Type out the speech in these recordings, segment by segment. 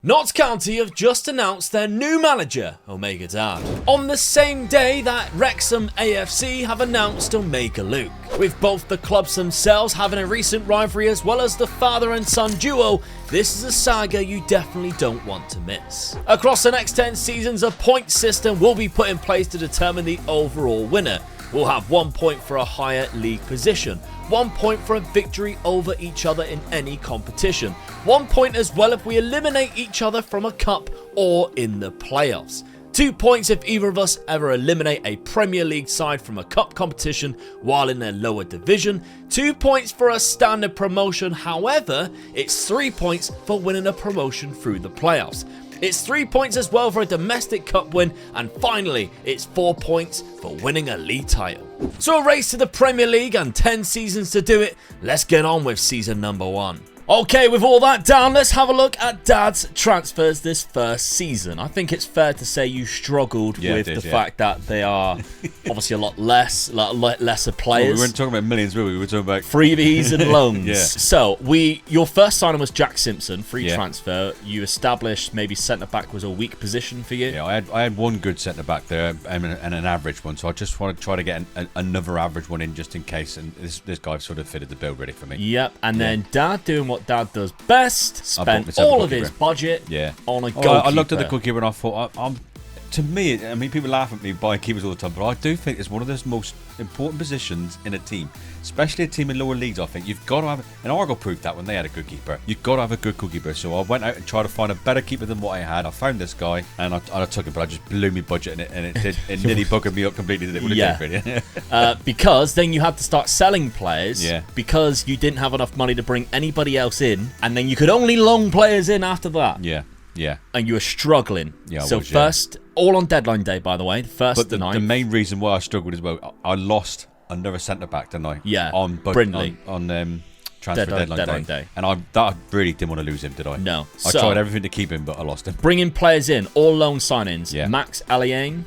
Notts County have just announced their new manager, Omega Dad, on the same day that Wrexham AFC have announced Omega Luke. With both the clubs themselves having a recent rivalry as well as the father and son duo, this is a saga you definitely don't want to miss. Across the next 10 seasons, a point system will be put in place to determine the overall winner. We'll have 1 point for a higher league position, 1 point for a victory over each other in any competition, 1 point as well if we eliminate each other from a cup or in the playoffs. 2 points if either of us ever eliminate a Premier League side from a cup competition while in their lower division. 2 points for a standard promotion, however, it's 3 points for winning a promotion through the playoffs. It's 3 points as well for a domestic cup win, and finally, it's 4 points for winning a league title. So a race to the Premier League and 10 seasons to do it. Let's get on with season number 1. Okay, with all that down, let's have a look at Dad's transfers this first season. I think it's fair to say you struggled with the fact that they are obviously a lot lesser players. Well, we weren't talking about millions, were we? We were talking about freebies and loans. Yeah. So your first signing was Jack Simpson, free transfer. You established maybe centre back was a weak position for you. Yeah, I had one good centre back there and an average one, so I just want to try to get another average one in just in case. And this guy sort of fitted the bill really for me. Yep, and then Dad doing what Dad does best, spent all of his budget on a goalkeeper. I looked at the goalkeeper and I thought, to me, I mean, people laugh at me buying keepers all the time, but I do think it's one of those most important positions in a team, especially a team in lower leagues. I think you've got to have, and Argo proved that when they had a good keeper, you've got to have a good goalkeeper. So I went out and tried to find a better keeper than what I had. I found this guy and I took him, but I just blew my budget and it nearly bucketed me up completely. Did it? Because then you had to start selling players because you didn't have enough money to bring anybody else in, and then you could only loan players in after that. Yeah. And you were struggling. Yeah, so first, all on deadline day, by the way. But the main reason why I struggled as well, I lost another centre back, didn't I? Yeah. On transfer deadline day. And I really didn't want to lose him, did I? No. I tried everything to keep him, but I lost him. Bringing players in, all loan signings. Yeah. Max Aliane,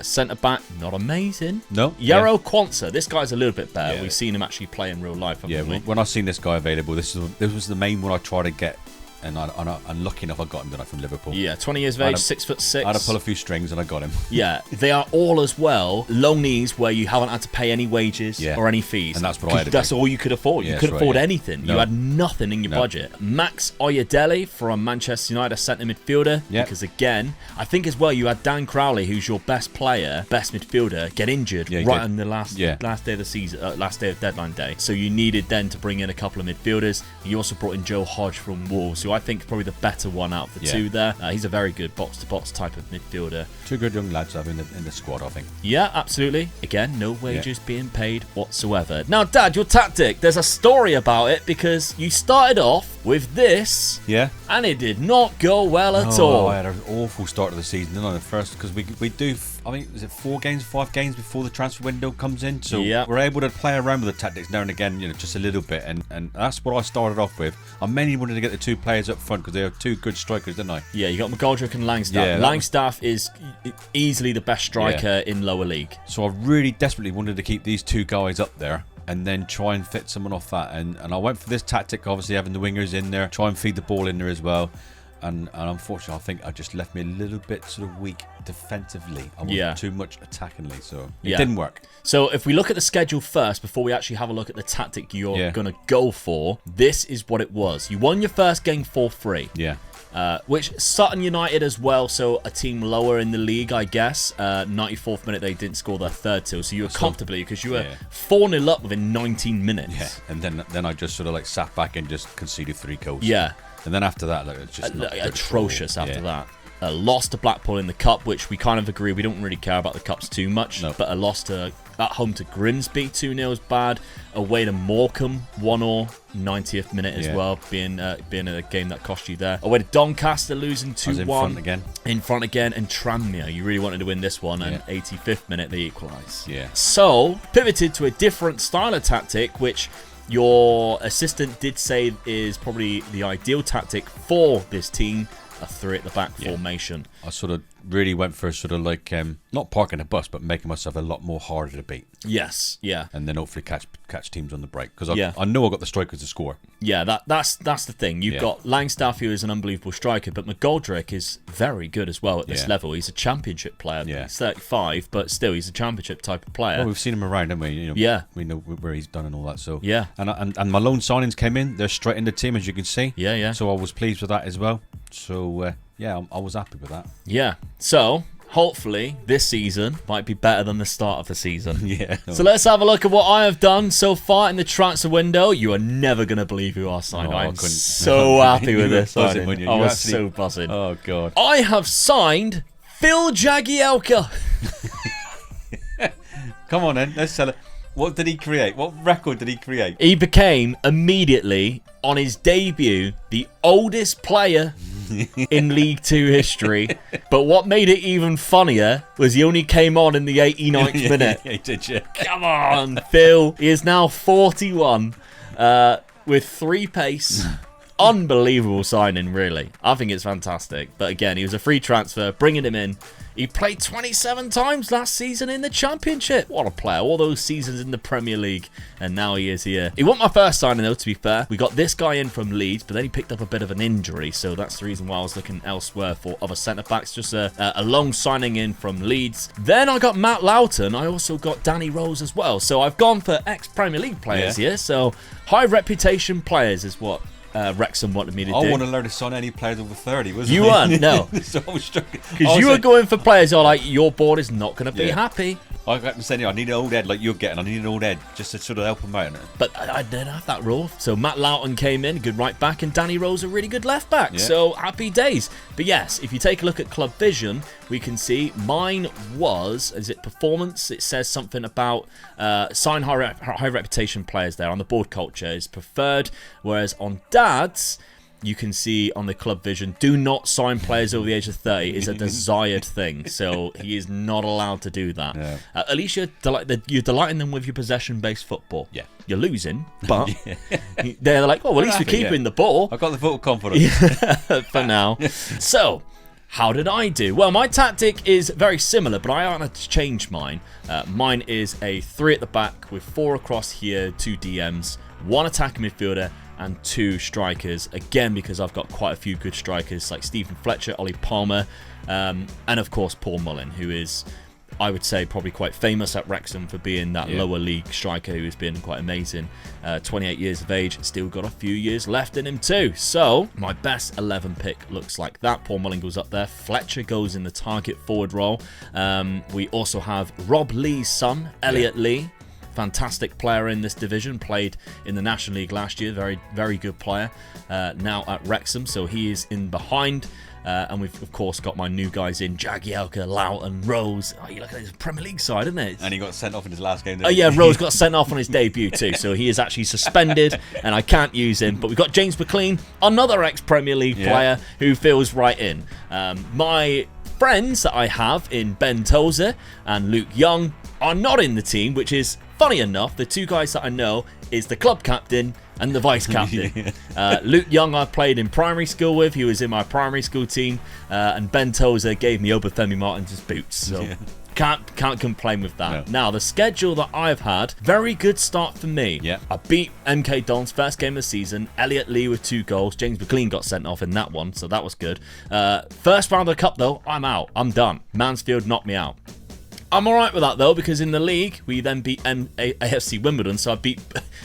centre back, not amazing. No. Yarrow Kwanzaa, this guy's a little bit better. We've seen him actually play in real life, haven't we? When I seen this guy available, this was the main one I tried to get. And I'm lucky enough I got him, didn't I, from Liverpool. Yeah, 20 years of age, 6'6". I had to pull a few strings and I got him. Yeah, they are all as well loanees where you haven't had to pay any wages or any fees. And that's what I had to That's do. all you could afford. You couldn't afford anything. No. You had nothing in your budget. Max Oyedele from Manchester United, centre midfielder. Because again, I think as well you had Dan Crowley, who's your best player, best midfielder, get injured right on the last day of the season, last day of deadline day. So you needed then to bring in a couple of midfielders. You also brought in Joe Hodge from Wolves, who I think is probably the better one out of the two there. He's a very good box-to-box type of midfielder. Two good young lads have in the squad, I think. Yeah, absolutely. Again, no wages being paid whatsoever. Now, Dad, your tactic, there's a story about it because you started off with this, and it did not go well at all. I had an awful start to the season, didn't I? The first, because we do, I mean, is it 5 games before the transfer window comes in? So we're able to play around with the tactics now and again, just a little bit, and that's what I started off with. I mainly wanted to get the two players up front because they are two good strikers, didn't I? Yeah, you got McGoldrick and Langstaff. Yeah, Langstaff is easily the best striker in lower league. So I really desperately wanted to keep these two guys up there and then try and fit someone off that. And I went for this tactic, obviously having the wingers in there, try and feed the ball in there as well. And unfortunately, I think I just left me a little bit sort of weak defensively. I wasn't too much attackingly, so it didn't work. So if we look at the schedule first, before we actually have a look at the tactic you're going to go for, this is what it was. You won your first game 4-3. Yeah. Which Sutton United as well, so a team lower in the league, I guess. 94th minute, they didn't score their third till, so you were comfortably, because you were 4-0 up within 19 minutes. Yeah, and then I just sort of like sat back and just conceded 3 goals. Yeah. And then after that, it's just atrocious after that. A loss to Blackpool in the Cup, which we kind of agree we don't really care about the Cups too much. No. But a loss at home to Grimsby, 2-0 is bad. Away to Morecambe, 1-0, 90th minute as well, being a game that cost you there. Away to Doncaster, losing 2-1. In front again. And Tranmere, you really wanted to win this one, and 85th minute they equalise. Yeah. So, pivoted to a different style of tactic, which your assistant did say is probably the ideal tactic for this team. a 3 at the back formation. I sort of really went for sort of like not parking the bus, but making myself a lot more harder to beat. Yes, yeah. And then hopefully catch teams on the break, because I know I got the strikers to score. Yeah, that's the thing. You've got Langstaff, who is an unbelievable striker, but McGoldrick is very good as well at this level. He's a championship player. Yeah. He's 35, but still he's a championship type of player. Well, we've seen him around, haven't we? You know, we know where he's done and all that. So yeah. And my loan signings came in. They're straight in the team, as you can see. Yeah. So I was pleased with that as well. So I was happy with that. Yeah. So hopefully this season might be better than the start of the season. Yeah. So let's have a look at what I have done so far in the transfer window. You are never going to believe who I signed. I'm so happy with this signing. I was so buzzing. Oh, God. I have signed Phil Jagielka. Come on, then. Let's tell it. What did he create? What record did he create? He became immediately, on his debut, the oldest player in League 2 history. But what made it even funnier was he only came on in the 89th minute. Yeah, did you? Come on, Phil. He is now 41 with 3 pace. Unbelievable signing, really. I think it's fantastic. But again, he was a free transfer, bringing him in. He played 27 times last season in the Championship. What a player. All those seasons in the Premier League. And now he is here. He wasn't my first signing, though, to be fair. We got this guy in from Leeds, but then he picked up a bit of an injury. So that's the reason why I was looking elsewhere for other centre-backs. Just a long signing in from Leeds. Then I got Matt Loughton. I also got Danny Rose as well. So I've gone for ex-Premier League players here. So high reputation players is what Wrexham wanted me to do. I want to learn to sign any players over 30, wasn't You weren't, no. So I was struggling. Because you were going for players who are like, your board is not going to be happy. I got to say, I need an old head like you're getting. I need an old head just to sort of help him out. But I didn't have that rule. So Matt Loughton came in, good right back, and Danny Rose, a really good left back. So happy days. But yes, if you take a look at Club Vision, we can see mine was, is it performance? It says something about sign high reputation players there. On the board culture is preferred, whereas on Dad's, you can see on the Club Vision, do not sign players over the age of 30 is a desired thing. So he is not allowed to do that. Yeah. At least you're delighting them with your possession-based football. Yeah. You're losing, but they're like, well, at least we're keeping the ball. I've got the vote of confidence. For now. So, how did I do? Well, my tactic is very similar, but I had to change mine. Mine is a 3 at the back with 4 across here, 2 DMs, 1 attacking midfielder, and 2 strikers, again because I've got quite a few good strikers like Stephen Fletcher, Ollie Palmer, and of course Paul Mullin, who is, I would say, probably quite famous at Wrexham for being that lower league striker who has been quite amazing. 28 years of age, still got a few years left in him too. So my best 11 pick looks like that. Paul Mullin goes up there, Fletcher goes in the target forward role. We also have Rob Lee's son, Elliot Lee. Fantastic player in this division, played in the National League last year, very, very good player, now at Wrexham, so he is in behind, and we've of course got my new guys in, Jagielka, Loughton, Rose. Oh, you look at his Premier League side, isn't it? And he got sent off in his last game, Oh yeah, Rose got sent off on his debut too, so he is actually suspended, and I can't use him, but we've got James McLean, another ex-Premier League player who fills right in. My friends that I have in Ben Tozer and Luke Young are not in the team, which is funny enough. The 2 guys that I know is the club captain and the vice captain. Luke Young I played in primary school with. He was in my primary school team. And Ben Tozer gave me Obafemi Martins' boots. So can't complain with that. No. Now, the schedule that I've had, very good start for me. I beat MK Dons first game of the season. Elliot Lee with 2 goals. James McLean got sent off in that one, so that was good. First round of the cup, though, I'm out. I'm done. Mansfield knocked me out. I'm alright with that though, because in the league we then beat AFC Wimbledon, so I beat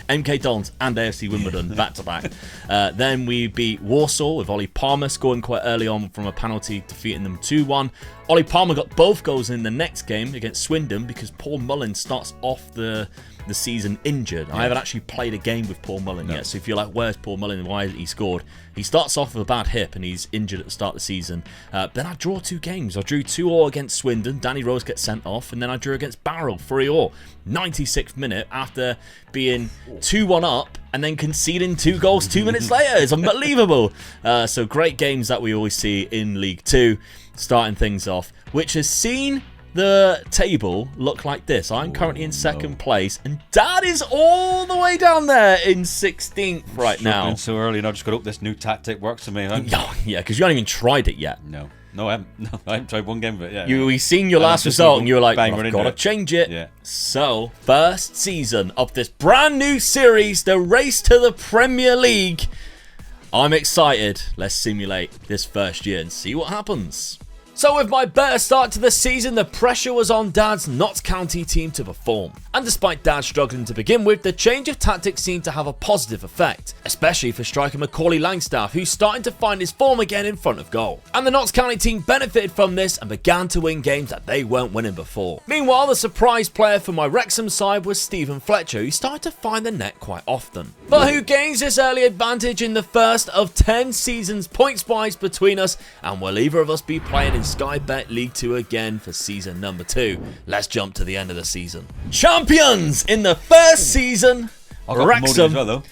MK Dons and AFC Wimbledon back to back. Then we beat Warsaw with Ollie Palmer scoring quite early on from a penalty, defeating them 2-1. Ollie Palmer got both goals in the next game against Swindon because Paul Mullin starts off the season injured. I haven't actually played a game with Paul Mullin yet, so if you're like, where's Paul Mullin and why hasn't he scored? He starts off with a bad hip and he's injured at the start of the season. Then I draw 2 games. I drew 2-2 against Swindon. Danny Rose gets sent off, and then I drew against Barrow 3-3. 96th minute after being 2-1 up and then conceding 2 goals 2 minutes later. It's unbelievable. So great games that we always see in League 2, starting things off, which has seen the table look like this. I'm currently in second place, and Dad is all the way down there in 16th right now. So early, and I just got up. This new tactic works for me. Yeah, because you haven't even tried it yet. No, I haven't. No, I haven't tried one game of it. Yeah, We seen your last result, and you were like, bang, well, right I've got to into it. change it. Yeah. So, first season of this brand new series, the race to the Premier League. I'm excited. Let's simulate this first year and see what happens. So with my better start to the season, the pressure was on Dad's Notts County team to perform. And despite Dad struggling to begin with, the change of tactics seemed to have a positive effect, especially for striker Macaulay Langstaff, who's starting to find his form again in front of goal. And the Notts County team benefited from this and began to win games that they weren't winning before. Meanwhile, the surprise player for my Wrexham side was Stephen Fletcher, who started to find the net quite often. But who gains this early advantage in the first of 10 seasons points-wise between us, and will either of us be playing in Sky Bet League 2 again for season number 2. Let's jump to the end of the season. Champions in the first season, Wrexham. As well, though.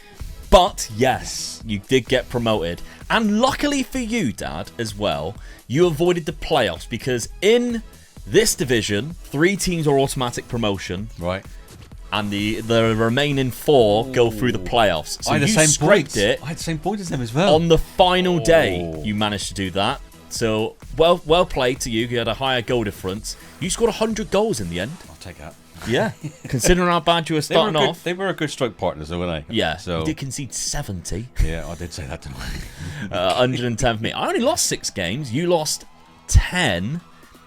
But yes, you did get promoted. And luckily for you, Dad, as well, you avoided the playoffs, because in this division, 3 teams are automatic promotion. Right. And the remaining 4 go through the playoffs. So I had the you same scraped points. it. I had the same points as them as well. On the final day, you managed to do that. So, well played to you. You had a higher goal difference. You scored 100 goals in the end. I'll take that. Yeah. Considering how bad you were starting off. They were a good strike partners, though, weren't they? Yeah. So You did concede 70. yeah, I did say that to me. 110 for me. I only lost 6 games. You lost 10.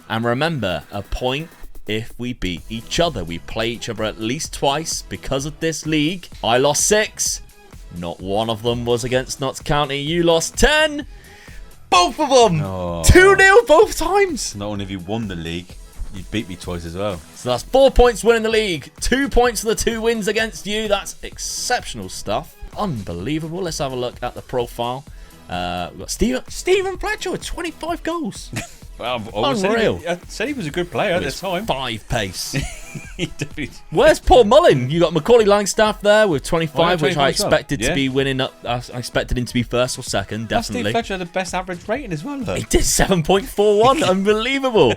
And remember, a point if we beat each other. We play each other at least twice because of this league. I lost 6. Not one of them was against Notts County. You lost 10. Both of them! 2-0 both times! Not only have you won the league, you beat me twice as well. So that's 4 points winning the league. 2 points for the 2 wins against you. That's exceptional stuff. Unbelievable. Let's have a look at the profile. We've got Stephen Fletcher with 25 goals. Well, Unreal. I said he was a good player at the time. 5 pace. He definitely- Where's Paul Mullin? You got Macaulay Langstaff there with 25, which I 25 as well. expected to be winning up. I expected him to be first or second, definitely. Steve Fletcher had the best average rating as well, though. He did 7.41. Unbelievable.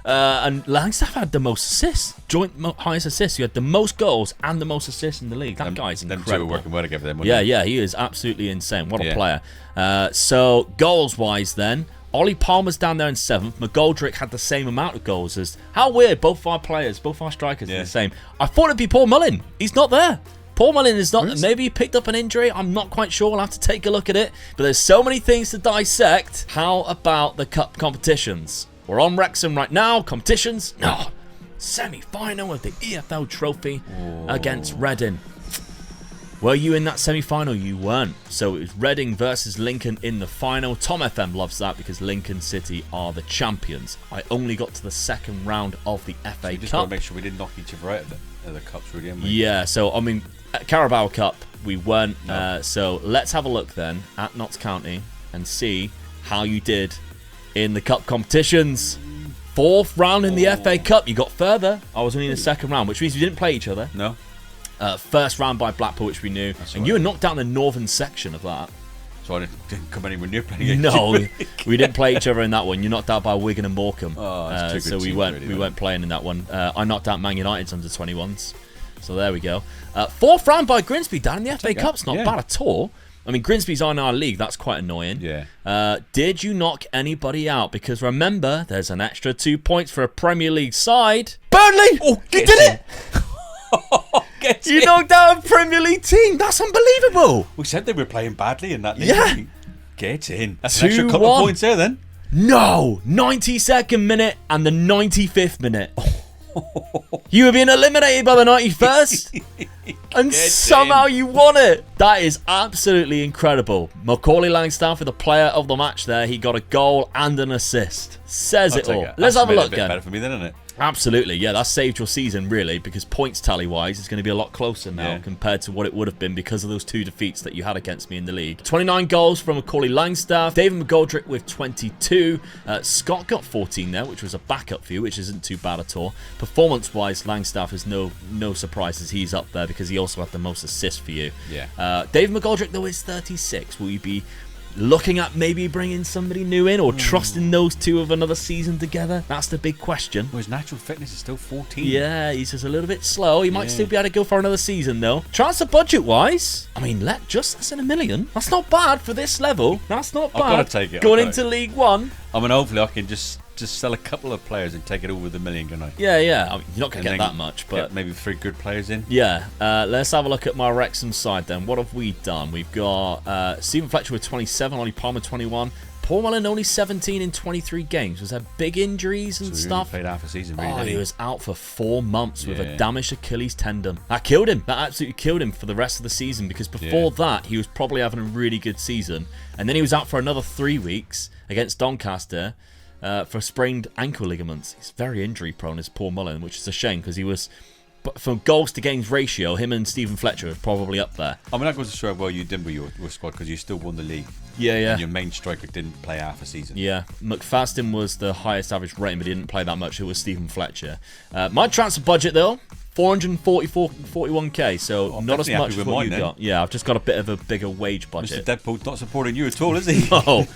And Langstaff had the most assists, joint highest assists. He had the most goals and the most assists in the league. That guy's incredible. Them two were working well together then, Yeah, he is absolutely insane. What a player. So, goals-wise then, Ollie Palmer's down there in 7th. McGoldrick had the same amount of goals as... How weird, both our players, both our strikers are the same. I thought it'd be Paul Mullin. He's not there. Paul Mullin is not... Maybe he picked up an injury. I'm not quite sure. We'll have to take a look at it. But there's so many things to dissect. How about the cup competitions? We're on Wrexham right now. Competitions? No. Semi-final of the EFL Trophy against Reading. Were you in that semi-final? You weren't. So it was Reading versus Lincoln in the final. Tom FM loves that because Lincoln City are the champions. I only got to the second round of the FA We just Cup. got to make sure we didn't knock each other out of the cups, really, didn't we? Yeah, so, I mean, at Carabao Cup, we weren't. So let's have a look then at Notts County and see how you did in the cup competitions. 4th round in the FA Cup. You got further. I was only in the second round, which means we didn't play each other. No. First round by Blackpool, which we knew. And you were knocked out in the northern section of that. So I didn't come anywhere near playing against No, you. we didn't play each other in that one. You knocked out by Wigan and Morecambe. That's two so good we teams, weren't really, we weren't playing in that one. I knocked out Man United's under 21s. So there we go. 4th round by Grimsby down in the FA Cup's not bad at all. I mean, Grimsby's on our league. That's quite annoying. Yeah. Did you knock anybody out? Because remember, there's an extra 2 points for a Premier League side. Burnley! Oh, you did it! You knocked out a Premier League team. That's unbelievable. We said they were playing badly in that league. Yeah. Get in. That's an extra 2-1. couple of points there then. No, 92nd minute and the 95th minute. You were being eliminated by the 91st, and somehow you won it. That is absolutely incredible. Macaulay Langstaff with the player of the match there. He got a goal and an assist. Says it all. Let's have a look again. Better for me then, isn't it? Absolutely, yeah, that saved your season, really, because points tally-wise, it's going to be a lot closer now compared to what it would have been because of those 2 defeats that you had against me in the league. 29 goals from Macaulay Langstaff, David McGoldrick with 22, Scott got 14 there, which was a backup for you, which isn't too bad at all. Performance-wise, Langstaff is no surprises, he's up there because he also had the most assists for you. Yeah. David McGoldrick, though, is 36. Will you be looking at maybe bringing somebody new in or trusting those two of another season together? That's the big question. Well, his natural fitness is still 14. Yeah, he's just a little bit slow. He might still be able to go for another season, though. Transfer budget-wise, I mean, let just less than $1 million. That's not bad for this level. That's not bad. I've got to take it. Going into League One. I mean, hopefully I can just sell a couple of players and take it all with $1 million, can I? Yeah. I mean, you're not going to get that much, but get maybe 3 good players in. Yeah. Let's have a look at my Wrexham side then. What have we done? We've got Stephen Fletcher with 27, Ollie Palmer 21. Paul Mullen only 17 in 23 games. Was there big injuries and stuff? He played half a season, really. He was out for 4 months with a damaged Achilles tendon. That killed him. That absolutely killed him for the rest of the season, because before that, he was probably having a really good season. And then he was out for another 3 weeks against Doncaster for sprained ankle ligaments. He's very injury prone, is Paul Mullen, which is a shame, because he was... But from goals to games ratio, him and Stephen Fletcher are probably up there. I mean, that goes to show how well you did with your squad, because you still won the league. Yeah. And your main striker didn't play half a season. Yeah, McFadden was the highest average rating, but he didn't play that much. It was Stephen Fletcher. My transfer budget, though, 441k, so not as much as what you got. Yeah, I've just got a bit of a bigger wage budget. Mr. Deadpool's not supporting you at all, is he? Oh,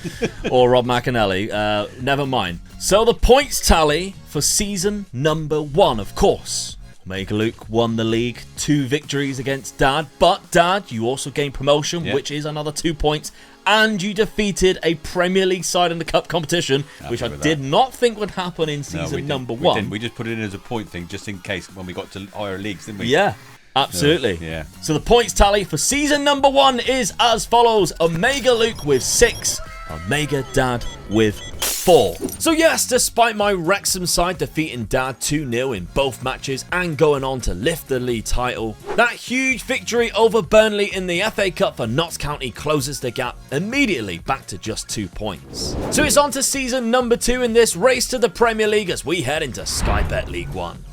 or Rob McAnally. Never mind. So the points tally for season number 1, of course. Omega Luke won the league, 2 victories against Dad. But Dad, you also gained promotion, which is another 2 points. And you defeated a Premier League side in the cup competition, which I did not think would happen in season number 1. We didn't. We just put it in as a point thing, just in case when we got to higher leagues, didn't we? Yeah. Absolutely. So the points tally for season number 1 is as follows. Omega Luke with 6, Omega Dad with 4. So yes, despite my Wrexham side defeating Dad 2-0 in both matches and going on to lift the league title, that huge victory over Burnley in the FA Cup for Notts County closes the gap immediately back to just 2 points. So it's on to season number 2 in this race to the Premier League as we head into Sky Bet League 1.